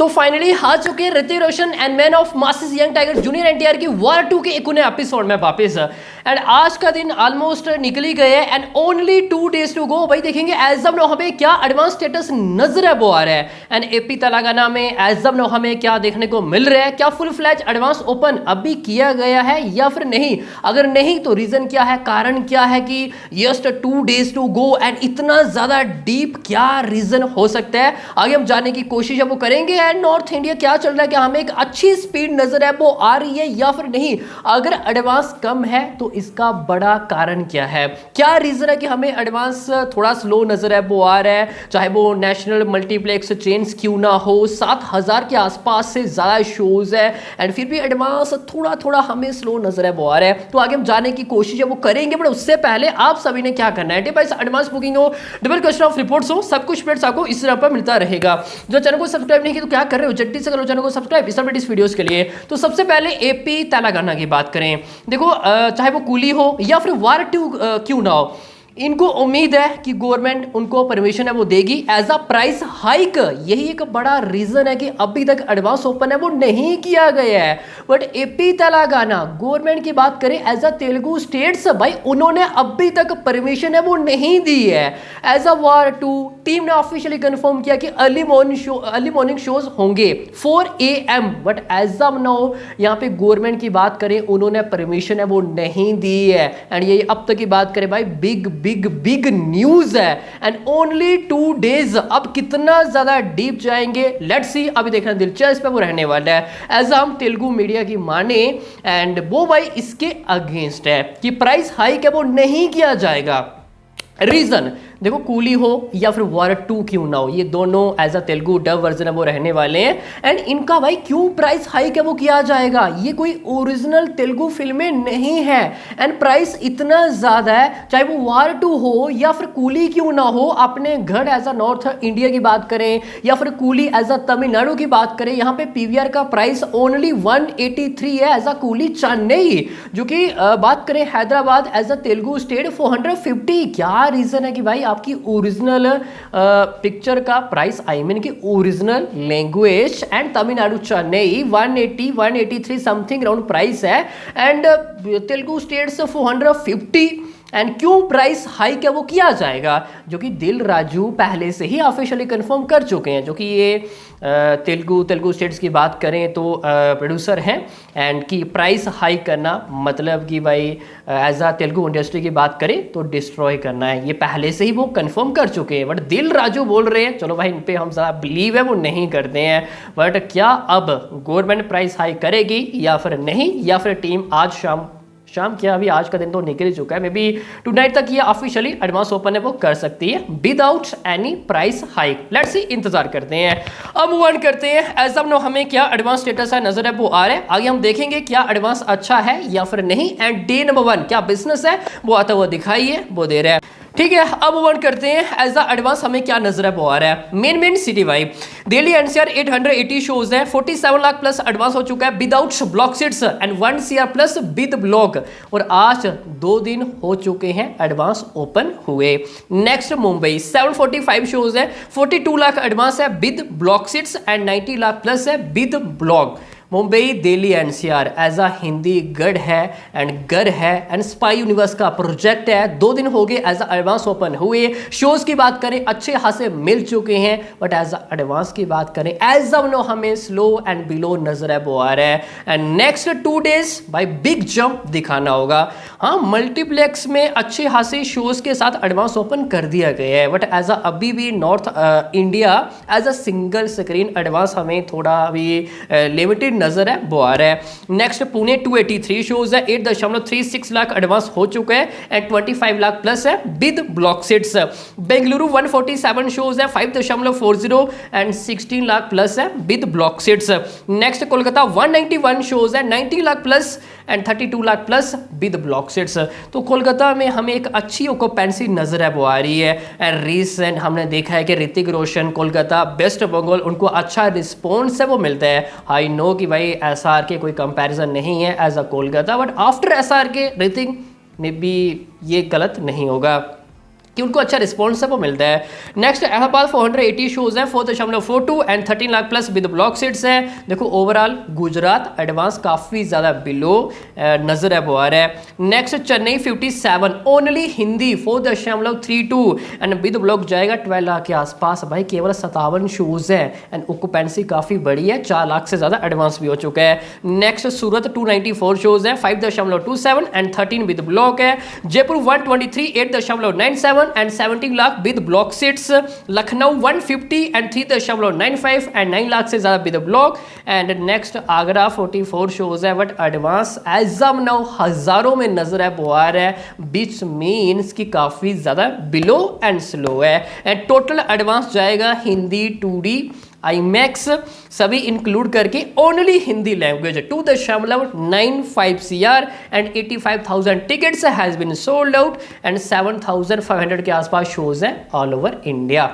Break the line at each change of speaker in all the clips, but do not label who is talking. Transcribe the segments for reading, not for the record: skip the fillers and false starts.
तो फाइनली आ चुके हैं Hrithik Roshan and man of masses young tiger junior NTR की वॉर 2 के एक नए एपिसोड में वापस। एंड आज का दिन ऑलमोस्ट निकल ही गए and only 2 days to go. भाई देखेंगे एज ऑफ नो हमें क्या एडवांस स्टेटस नजर है वो आ रहा है। एंड एपी तेलंगाना में एज ऑफ नो हमें क्या देखने को मिल रहा है, क्या फुल फ्लैज एडवांस ओपन अभी किया गया है या फिर नहीं। अगर नहीं तो रीजन क्या है, कारण क्या है कि just 2 days to go and इतना ज्यादा डीप क्या रीजन हो सकता है, आगे हम जानने की कोशिश वो करेंगे। एंड नॉर्थ इंडिया क्या चल रहा है, क्या हमें एक अच्छी स्पीड नजर है वो आ रही है या फिर नहीं। अगर एडवांस कम है तो इसका बड़ा कारण क्या है, क्या रीजन है कि हमें एडवांस थोड़ा स्लो नजर है वो आ रहा है, चाहे वो नेशनल मल्टीप्लेक्स चेन्स क्यों ना हो। 7000 के आसपास से ज्यादा शोज है एंड फिर भी एडवांस थोड़ा थोड़ा हमें स्लो नजर है वो आ रहा है। तो आगे हम जानने की कोशिश है वो करेंगे, बट उससे पहले आप सभी ने क्या करना है, डिवाइस एडवांस बुकिंग हो, डबल क्वेश्चन ऑफ रिपोर्ट्स हो, सब कुछ अपडेट्स आपको इस तरह पर मिलता रहेगा। जो चैनल को सब्सक्राइब नहीं किया तो क्या कर रहे हो, जल्दी से करो चैनल को सब्सक्राइब इस अपडेट इस वीडियोस के लिए। तो सबसे पहले एपी तेलंगाना की बात करें, देखो चाहे वो कूली हो या फिर वार 2 क्यों ना हो, इनको उम्मीद है कि गवर्नमेंट उनको परमिशन है वो देगी एज अ प्राइस हाइक। यही एक बड़ा रीजन है कि अभी तक एडवांस ओपन है वो नहीं किया गया है। बट एपी तेलंगाना गवर्नमेंट की बात करें एज अ तेलुगु स्टेट्स, भाई उन्होंने अभी तक परमिशन है वो नहीं दी है। एज अ वार 2 टीम ने ऑफिशियली कंफर्म किया कि अर्ली मॉर्निंग शोज होंगे 4 AM, but as of now यहाँ पे गवर्नमेंट की बात करें उन्होंने परमिशन है वो नहीं दी है। एंड ये अब तक की बात करें भाई बिग न्यूज है एंड ओनली 2 days। अब कितना ज्यादा डीप जाएंगे लेट्स सी, अभी देखना दिलचस्प है वो रहने वाला है। एज हम तेलुगु मीडिया की माने एंड वो भाई इसके अगेंस्ट है कि प्राइस हाइक है वो नहीं किया जाएगा। रीजन देखो, कूली हो या फिर वार 2 क्यों ना हो, ये दोनों as a Telugu dub version है वो रहने वाले हैं। एंड इनका भाई क्यों प्राइस हाइक है वो किया जाएगा, ये कोई ओरिजिनल तेलुगु फिल्में नहीं है एंड प्राइस इतना ज्यादा है। चाहे वो वार 2 हो या फिर कूली क्यों ना हो, अपने घर एज अ नॉर्थ इंडिया की बात करें या फिर कूली एज अ तमिलनाडु की बात करें, यहाँ पे पीवीआर का प्राइस ओनली 183 है एज अ कूली चेन्नई, जो कि बात करें Hyderabad as a Telugu state 450। क्या रीजन है कि भाई आपकी ओरिजिनल पिक्चर का प्राइस, आई मीन की original language and Tamil Nadu Chennai 180 183 something round price है एंड तेलुगु स्टेट्स 450। एंड क्यों प्राइस हाइक है वो किया जाएगा, जो कि दिल राजू पहले से ही ऑफिशियली कंफर्म कर चुके हैं, जो कि ये तेलुगु स्टेट्स की बात करें तो प्रोड्यूसर हैं एंड की प्राइस हाइक करना मतलब कि भाई एज अ तेलुगु इंडस्ट्री की बात करें तो डिस्ट्रॉय करना है, ये पहले से ही वो कंफर्म कर चुके हैं। बट दिल राजू बोल रहे हैं, चलो भाई इन पे हम ज़्यादा बिलीव है वो नहीं करते हैं, बट क्या अब गवर्नमेंट प्राइस हाइक करेगी या फिर नहीं, या फिर टीम आज शाम क्या, अभी आज का दिन तो निकल ही चुका है, मे बी टुनाइट तक ये ऑफिशियली एडवांस ओपन है वो कर सकती है without any price hike. Let's see, इंतजार करते हैं। अब मूव ऑन करते हैं, एज ऑफ नो हमें क्या एडवांस स्टेटस है नजर है वो आ रहा है, आगे हम देखेंगे क्या एडवांस अच्छा है या फिर नहीं। एंड डे नंबर 1 क्या बिजनेस है वो आता हुआ दिखाइए, वो दे रहा है। ठीक है, अब वन करते हैं एज अ एडवांस हमें क्या नजर है वो आ रहा है। Main city vibe Delhi NCR 880 shows है, 47 लाख प्लस एडवांस हो चुका है without block seats and 1 CR plus with block, और आज 2 दिन हो चुके हैं एडवांस ओपन हुए। नेक्स्ट मुंबई 745 शोज है, 42 लाख एडवांस है with block seats and 90 lakh plus है with block. Mumbai Delhi NCR as a Hindi गढ़ है एंड गर है एंड स्पाई यूनिवर्स का प्रोजेक्ट है। 2 दिन हो गए एज अ एडवांस ओपन हुए। शोज की बात करें अच्छे खासे मिल चुके हैं, बट एज अ एडवांस की बात करें एज ऑफ नो हमें स्लो एंड बिलो नजर है वो आ रहा है। एंड नेक्स्ट 2 days भाई बिग जंप दिखाना होगा। हाँ, मल्टीप्लेक्स में अच्छे खासे शोज के साथ एडवांस ओपन कर दिया गया है, बट एज अ अभी भी north India as a single screen advance हमें थोड़ा अभी लिमिटेड नजर है वो आ रहा है। नेक्स्ट पुणे 283 शोज है, 8.36 लाख एडवांस हो चुका है एंड 25 लाख प्लस है with block seats. Bengaluru 147 shows है, 5.40 एंड 16 लाख प्लस है with block seats. Next Kolkata 191 shows है, 90 lakh plus and 32 lakh plus with block seats. तो कोलकाता में हमें एक अच्छी ऑक्यूपेंसी नजर है वो आ रही है एंड रीसेंट हमने देखा है कि ऋतिक रोशन कोलकाता वेस्ट बंगाल उनको अच्छा रिस्पॉन्स है वो मिलता है। आई नो कि भाई एसआर के कोई कंपैरिजन नहीं है as a Kolkata, but after SR के ऋतिक में भी ये गलत नहीं होगा। कि उनको अच्छा रिस्पॉन्स है वो मिलता है। नेक्स्ट अहमदाबाद 480 शोज हैं 4.42 and 13 lakh plus with block seats है। देखो ओवरऑल गुजरात एडवांस काफ़ी ज़्यादा बिलो नज़र है वो आ रहा है। Next Chennai 57 only Hindi 4.32 and with block जाएगा 12 लाख के आसपास। भाई केवल 57 शोज है एंड ऑक्यूपेंसी काफ़ी बड़ी है, 4 लाख से ज़्यादा एडवांस भी हो चुका है। नेक्स्ट सूरत 294 शोज है 5.27 एंड 13 विद ब्लॉक है। Jaipur 123 8.97 and 17 lakh with block seats. Lucknow 150 and 3.95 and 9 lakh से ज़्यादा with block. And next Agra 44 shows है but advance as of now हज़ारों में नजर है वो आ रहा है, विच मीन्स की काफ़ी ज़्यादा बिलो एंड स्लो है। एंड टोटल एडवांस जाएगा हिंदी 2D IMAX सभी इंक्लूड करके only Hindi language 2.95 CR and 85,000 tickets has been sold out and 7,500 के आसपास शोज हैं all over India.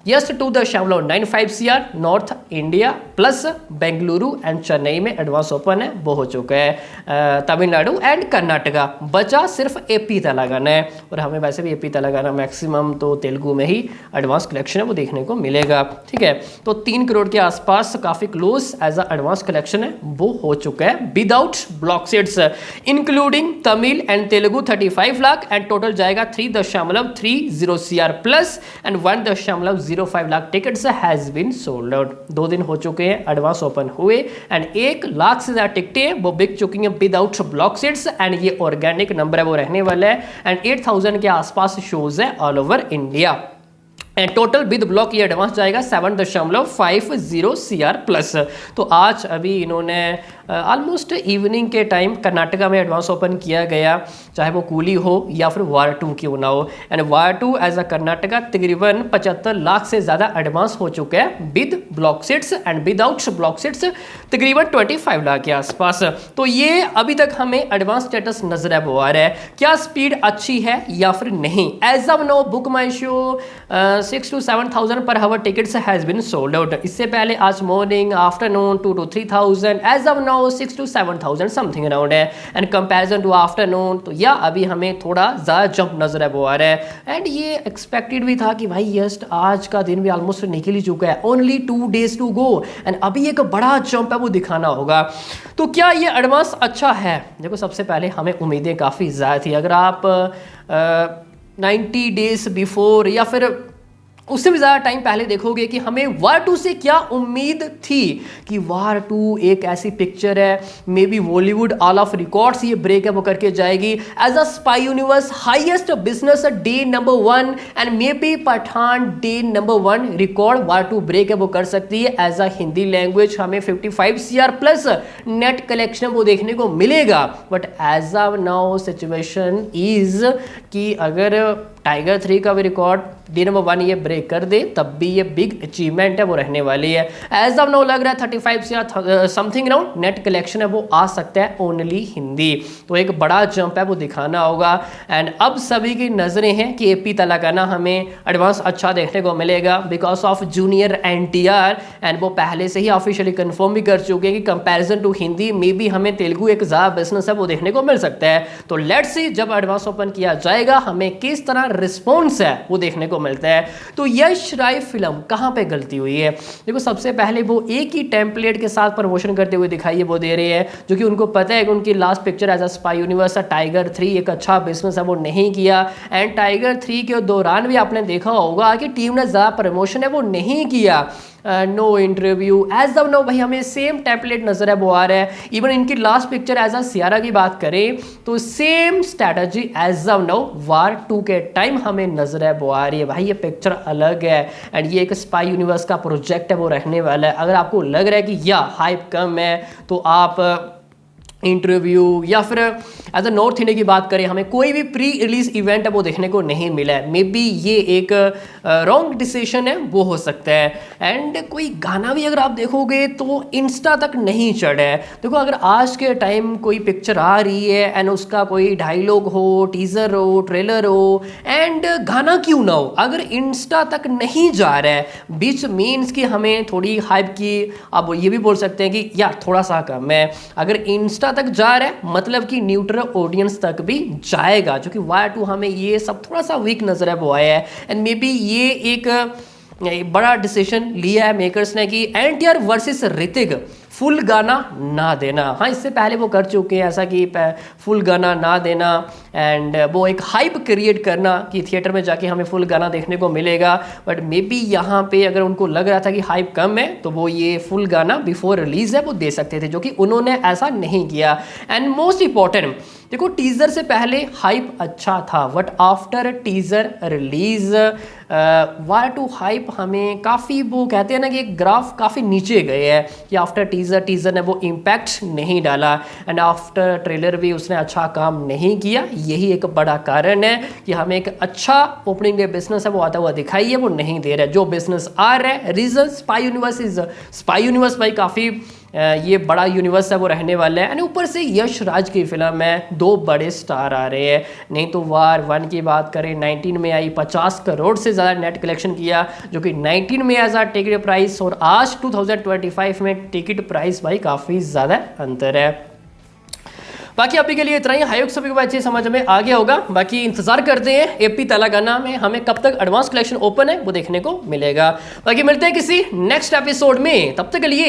Yes 2.95 CR north India plus Bengaluru and Chennai में एडवांस ओपन है वो हो चुका है। तमिलनाडु एंड कर्नाटका बचा सिर्फ AP तेलंगाना है, और हमें वैसे भी AP तेलंगाना मैक्सिमम तो तेलुगु में ही एडवांस कलेक्शन है वो देखने को मिलेगा। ठीक है, तो 3 करोड़ के आसपास काफ़ी close as a advance collection है वो हो चुका है without block seats including Tamil and Telugu 35 lakh and total जाएगा 3.30 CR plus and 1.05 lakh tickets has been sold out. 2 दिन हो चुके हैं एडवांस ओपन हुए एंड 1 लाख से ज़्यादा टिकटें वो बिक चुकी हैं विदाउट ब्लॉक सीट्स एंड ये ऑर्गेनिक नंबर है वो रहने वाला है एंड 8,000 के आसपास शोज है all over India. And total with block ये एडवांस जाएगा 7.50 CR प्लस। तो आज अभी इन्होंने ऑलमोस्ट इवनिंग के टाइम कर्नाटका में एडवांस ओपन किया गया, चाहे वो कूली हो या फिर वार 2 क्यों ना हो। And war 2 as a Karnataka तकरीबन 75 लाख से ज़्यादा एडवांस हो चुका है with block seats and without block seats तकरीबन 25 लाख के आसपास। तो ये अभी तक हमें एडवांस स्टेटस नजर है वो आ रहा है, क्या स्पीड अच्छी है या फिर नहीं। As of now BookMyShow 6 to 7,000 per hour tickets has been sold out. इससे पहले आज morning afternoon 2 to 3,000 as of now 6 to 7,000 something around है एंड कंपैरिजन टू आफ्टरनून तो या अभी हमें थोड़ा ज़्यादा जंप नजर है वो आ रहा है। एंड ये एक्सपेक्टेड भी था कि भाई यस्ट आज का दिन भी ऑलमोस्ट निकल ही चुका है, only 2 days to go and अभी एक बड़ा जंप है वो दिखाना होगा। तो क्या ये एडवांस अच्छा है? देखो सबसे पहले हमें उम्मीदें काफ़ी ज़्यादा थी। अगर आप 90 days बिफोर या फिर उससे भी ज़्यादा टाइम पहले देखोगे कि हमें वार 2 से क्या उम्मीद थी कि वार 2 एक ऐसी पिक्चर है may be Bollywood all of records ये ब्रेक है वो करके जाएगी as a spy universe highest business day number 1 and may be Pathaan day number 1 record war 2 break है वो कर सकती है एज अ हिंदी लैंग्वेज। हमें 55 CR प्लस नेट कलेक्शन वो देखने को मिलेगा but as of now situation is कि अगर टाइगर 3 का भी रिकॉर्ड डे नंबर 1 ये ब्रेक कर दे तब भी ये बिग अचीवमेंट है वो रहने वाली है। एज ऑफ नाउ लग रहा है 35 या समथिंग राउंड नेट कलेक्शन है वो आ सकता है ओनली हिंदी। तो एक बड़ा जंप है वो दिखाना होगा एंड अब सभी की नज़रें हैं कि AP तेलंगाना हमें एडवांस अच्छा देखने को मिलेगा because of junior NTR and वो पहले से ही ऑफिशियली कंफर्म भी कर चुके हैं कि कंपैरिजन टू हिंदी में भी हमें तेलुगु एक ज़्यादा बिजनेस है वो देखने को मिल सकता है। तो लेट्स सी जब एडवांस ओपन किया जाएगा हमें किस तरह रिस्पॉन्स है वो देखने को मिलता है। तो यश राय फिल्म कहाँ पे गलती हुई है? देखो सबसे पहले वो एक ही टेम्पलेट के साथ प्रमोशन करते हुए दिखाई वो दे रहे हैं जो कि उनको पता है कि उनकी last picture as a spy universe tiger 3 एक अच्छा बिजनेस है वो नहीं किया एंड टाइगर 3 के दौरान भी आपने देखा होगा कि टीम ने ज़्यादा प्रमोशन है वो नहीं किया, no interview as of no भाई हमें सेम टेम्पलेट नजर है वो आ रहा है। इवन इनकी last picture as a Saiyaara की बात करें तो same strategy as of now War 2 के टाइम हमें नजर है वो आ रही है। भाई ये पिक्चर अलग है एंड ये एक स्पाई यूनिवर्स का प्रोजेक्ट है वो रहने वाला है। अगर आपको लग रहा है कि या हाइप कम है तो आप इंटरव्यू या फिर एज अ नॉर्थ इंडिया की बात करें हमें कोई भी प्री रिलीज इवेंट है वो देखने को नहीं मिला है। मे बी ये एक रॉन्ग डिसीजन है वो हो सकता है। एंड कोई गाना भी अगर आप देखोगे तो इंस्टा तक नहीं चढ़ा है। देखो अगर आज के टाइम कोई पिक्चर आ रही है एंड उसका कोई डायलॉग हो, टीजर हो, ट्रेलर हो एंड गाना क्यों ना हो, अगर इंस्टा तक नहीं जा रहा है बीच मीन्स कि हमें थोड़ी हाइप की आप ये भी बोल सकते हैं कि यार थोड़ा सा कम है। अगर इंस्टा जहाँ तक जा रहा है मतलब कि न्यूट्रल ऑडियंस तक भी जाएगा, जो कि वायर 2 हमें ये सब थोड़ा सा वीक नजर है वो आया है। एंड मे बी ये एक बड़ा डिसीजन लिया है मेकर्स ने कि एनटीआर वर्सेस ऋतिक फुल गाना ना देना। हाँ, इससे पहले वो कर चुके हैं ऐसा कि फुल गाना ना देना एंड वो एक हाइप क्रिएट करना कि थिएटर में जाके हमें फुल गाना देखने को मिलेगा। बट मे बी यहाँ पे अगर उनको लग रहा था कि हाइप कम है तो वो ये फुल गाना बिफोर रिलीज है वो दे सकते थे, जो कि उन्होंने ऐसा नहीं किया। एंड मोस्ट इंपॉर्टेंट देखो, टीजर से पहले हाइप अच्छा था but after teaser release wire 2 hype हमें काफ़ी वो कहते हैं ना कि ग्राफ काफ़ी नीचे गए हैं कि आफ्टर टीजर ने वो इम्पैक्ट नहीं डाला एंड आफ्टर ट्रेलर भी उसने अच्छा काम नहीं किया। यही एक बड़ा कारण है कि हमें एक अच्छा ओपनिंग डे बिजनेस है वो आता हुआ दिखाई है, वो नहीं दे रहा है। जो बिजनेस आ रहा है रीजन स्पाई यूनिवर्स भाई काफ़ी ये बड़ा यूनिवर्स है वो रहने वाला है। एंड ऊपर से यश राज की फिल्म है, 2 बड़े स्टार आ रहे हैं। नहीं तो वार 1 की बात करें 19 में आई 50 करोड़ से ज़्यादा नेट कलेक्शन किया, जो कि 19 में एज आ टिकट प्राइस और आज 2025 में टिकट प्राइस भाई काफ़ी ज़्यादा अंतर है। बाकी अभी के लिए इतना ही। हाई होप सभी को अच्छी समझ में आ गया होगा। बाकी इंतजार करते हैं एपी तेलंगाना में हमें कब तक एडवांस कलेक्शन ओपन है वो देखने को मिलेगा। बाकी मिलते हैं किसी नेक्स्ट एपिसोड में, तब तक के लिए